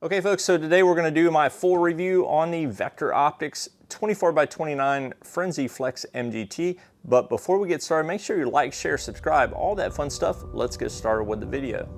Okay folks, so today we're going to do my full review on the Vector Optics 24x29 Frenzy Flex MGT. But before we get started, make sure you like, share, subscribe, all that fun stuff. Let's get started with the video.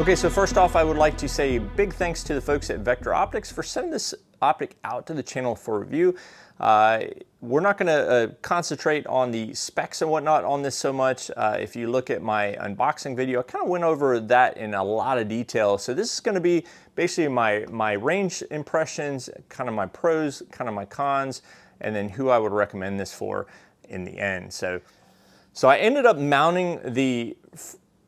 Okay, so first off, I would like to say big thanks to the folks at Vector Optics for sending this optic out to the channel for review. We're not going to concentrate on the specs and whatnot on this so much. If you look at my unboxing video, I kind of went over that in a lot of detail. So this is going to be basically my range impressions, kind of my pros, kind of my cons, and then who I would recommend this for in the end. So I ended up mounting the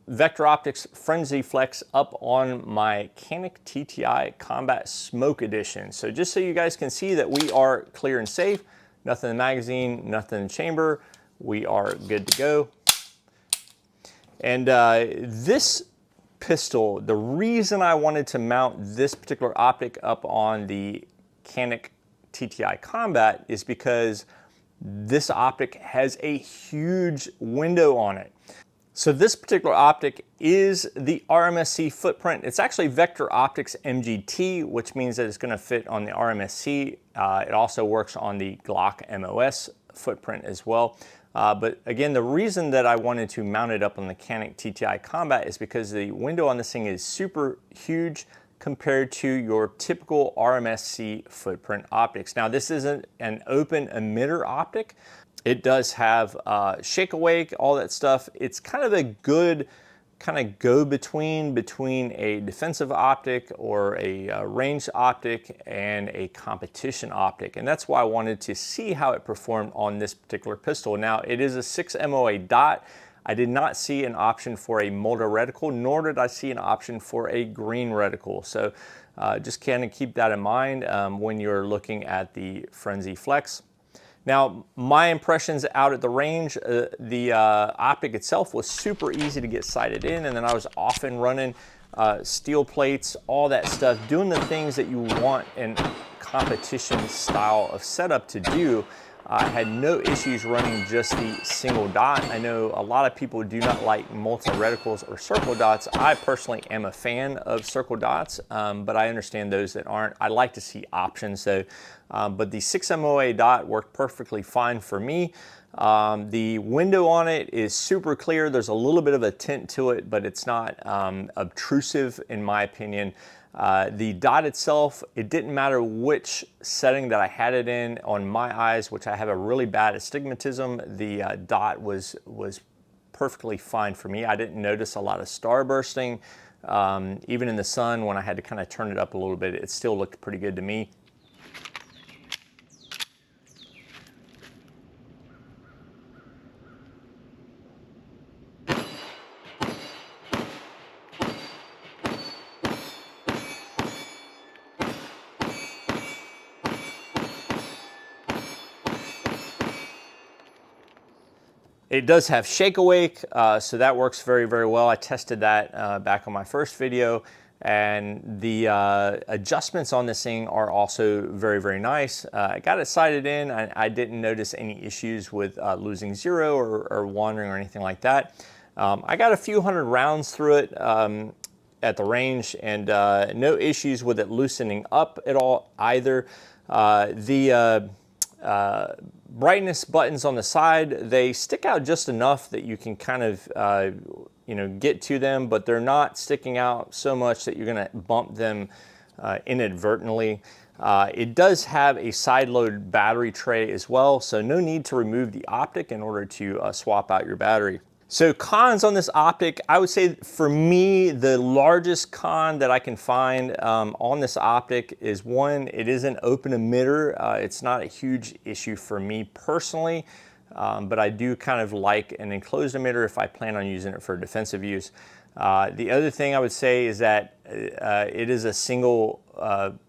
Vector Optics Frenzy Flex up on my Canik TTI Combat Smoke Edition. So just so you guys can see that we are clear and safe, nothing in the magazine, nothing in the chamber, we are good to go. And this pistol, the reason I wanted to mount this particular optic up on the Canik TTI Combat is because this optic has a huge window on it. So this particular optic is the RMSC footprint. It's actually Vector Optics MGT, which means that it's going to fit on the RMSC. It also works on the Glock MOS footprint as well. But again, the reason that I wanted to mount it up on the Canik TTI Combat is because the window on this thing is super huge compared to your typical RMSC footprint optics. Now, this isn't an open emitter optic. It does have shake awake, all that stuff. It's kind of a good kind of go-between between a defensive optic or a ranged optic and a competition optic. And that's why I wanted to see how it performed on this particular pistol. Now, it is a 6 MOA dot. I did not see an option for a multi-reticle, nor did I see an option for a green reticle. So just kind of keep that in mind when you're looking at the Frenzy Flex. Now, my impressions out at the range, the optic itself was super easy to get sighted in, and then I was often running steel plates, all that stuff, doing the things that you want in competition style of setup to do. I had no issues running just the single dot. I know a lot of people do not like multi-reticles or circle dots. I personally am a fan of circle dots, but I understand those that aren't. I like to see options though. But the 6 MOA dot worked perfectly fine for me. The window on it is super clear. There's a little bit of a tint to it, but it's not obtrusive in my opinion. The dot itself, it didn't matter which setting that I had it in on my eyes, which I have a really bad astigmatism. The dot was perfectly fine for me. I didn't notice a lot of starbursting. Even in the sun, when I had to kind of turn it up a little bit, it still looked pretty good to me. It does have shake awake, so that works very, very well. I tested that back on my first video, and the adjustments on this thing are also very, very nice. I got it sighted in. I didn't notice any issues with losing zero or wandering or anything like that. I got a few hundred rounds through it. at the range, and no issues with it loosening up at all either. The brightness buttons on the side, they stick out just enough that you can kind of you know, get to them, but they're not sticking out so much that you're going to bump them inadvertently. It does have a side load battery tray as well, so no need to remove the Optic in order to swap out your battery. So cons on this Optic, I would say for me, the largest con that I can find on this Optic is, one, it is an open emitter. It's not a huge issue for me personally, but I do kind of like an enclosed emitter if I plan on using it for defensive use. The other thing I would say is that it is a single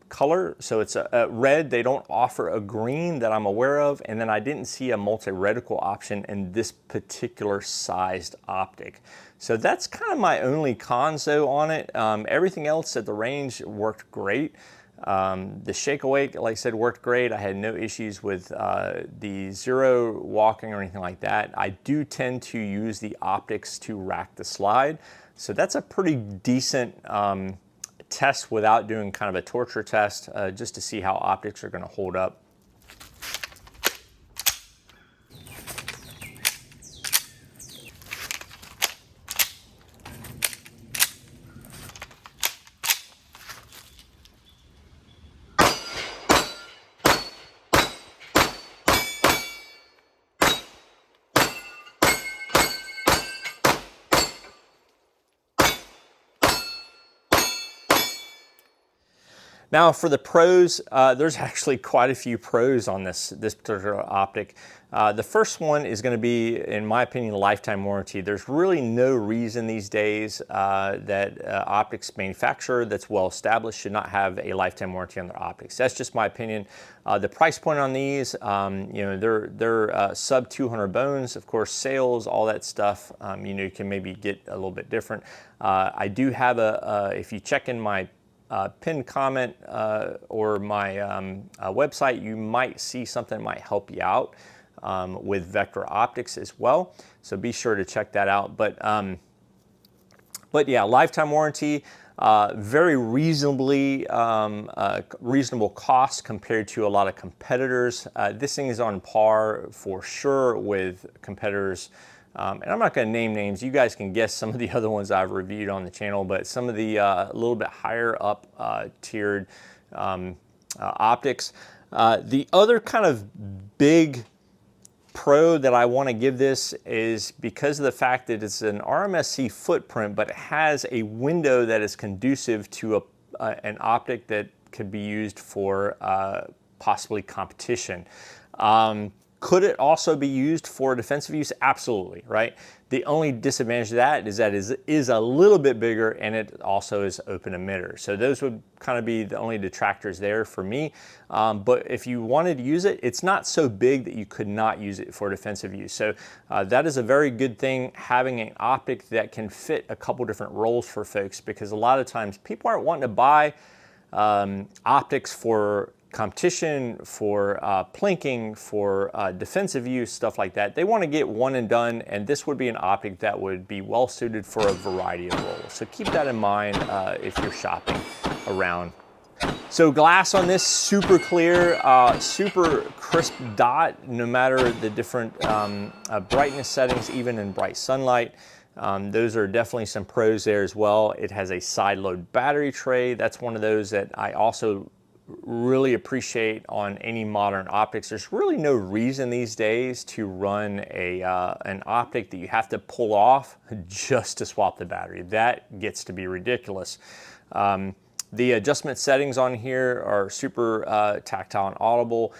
color, so it's a red. They don't offer a green that I'm aware of, and then I didn't see a multi-reticle option in this particular sized Optic. So that's kind of my only cons though on it. Everything else at the range worked great. The shake awake, like I said, worked great. I had no issues with the zero walking or anything like that. I do tend to use the Optics to rack the slide, so that's a pretty decent test without doing kind of a torture test, just to see how Optics are going to hold up. Now for the pros, there's actually quite a few pros on this particular Optic. The first one is going to be, in my opinion, a lifetime warranty. There's really no reason these days that optics manufacturer that's well established should not have a lifetime warranty on their optics. That's just my opinion. The price point on these, you know, they're sub 200 bones. Of course, sales, all that stuff, you know, you can maybe get a little bit different. I do have if you check in my pinned comment or my website, you might see something that might help you out with Vector Optics as well. So be sure to check that out. But yeah, lifetime warranty, very reasonably reasonable cost compared to a lot of competitors. This thing is on par for sure with competitors. And I'm not going to name names. You guys can guess some of the other ones I've reviewed on the channel, but some of the little bit higher up tiered optics. The other kind of big pro that I want to give this is because of the fact that it's an RMSC footprint, but it has a window that is conducive to an optic that could be used for possibly competition. Could it also be used for defensive use? Absolutely, right? The only disadvantage of that is that it is a little bit bigger, and it also is open emitter. So those would kind of be the only detractors there for me. But if you wanted to use it, it's not so big that you could not use it for defensive use. So that is a very good thing, having an optic that can fit a couple different roles for folks, because a lot of times people aren't wanting to buy optics for competition, for plinking, for defensive use, stuff like that. They want to get one and done, and this would be an optic that would be well suited for a variety of roles. So keep that in mind if you're shopping around. So glass on this, super clear, super crisp dot, no matter the different brightness settings, even in bright sunlight. Those are definitely some pros there as well. It has a side load battery tray. That's one of those that I also really appreciate on any modern optics. There's really no reason these days to run an optic that you have to pull off just to swap the battery. That gets to be ridiculous. The adjustment settings on here are super tactile and audible,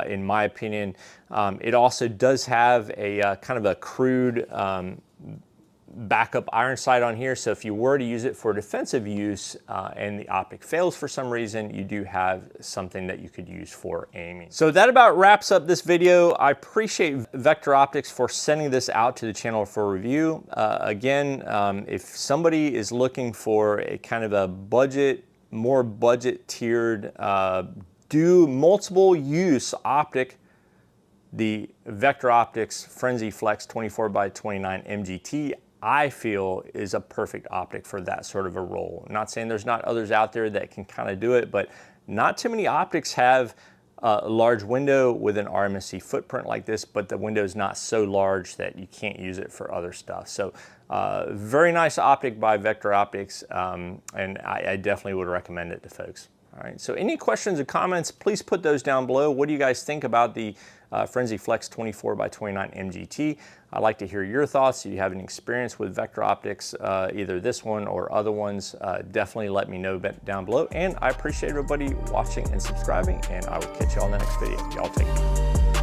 in my opinion. It also does have a kind of a crude backup iron sight on here, so if you were to use it for defensive use and the optic fails for some reason, you do have something that you could use for aiming. So that about wraps up this video. I appreciate Vector Optics for sending this out to the channel for review. Again, if somebody is looking for a kind of a budget, more budget tiered, do multiple use optic, the Vector Optics Frenzy Flex 24x29 MGT I feel is a perfect optic for that sort of a role. I'm not saying there's not others out there that can kind of do it, but not too many optics have a large window with an RMSE footprint like this, but the window is not so large that you can't use it for other stuff. So very nice optic by Vector Optics, and I definitely would recommend it to folks. All right, so any questions or comments, please put those down below. What do you guys think about the Frenzy Flex 24x29 MGT? I'd like to hear your thoughts. If you have any experience with Vector Optics, either this one or other ones, definitely let me know down below. And I appreciate everybody watching and subscribing, and I will catch you all in the next video. Y'all take care.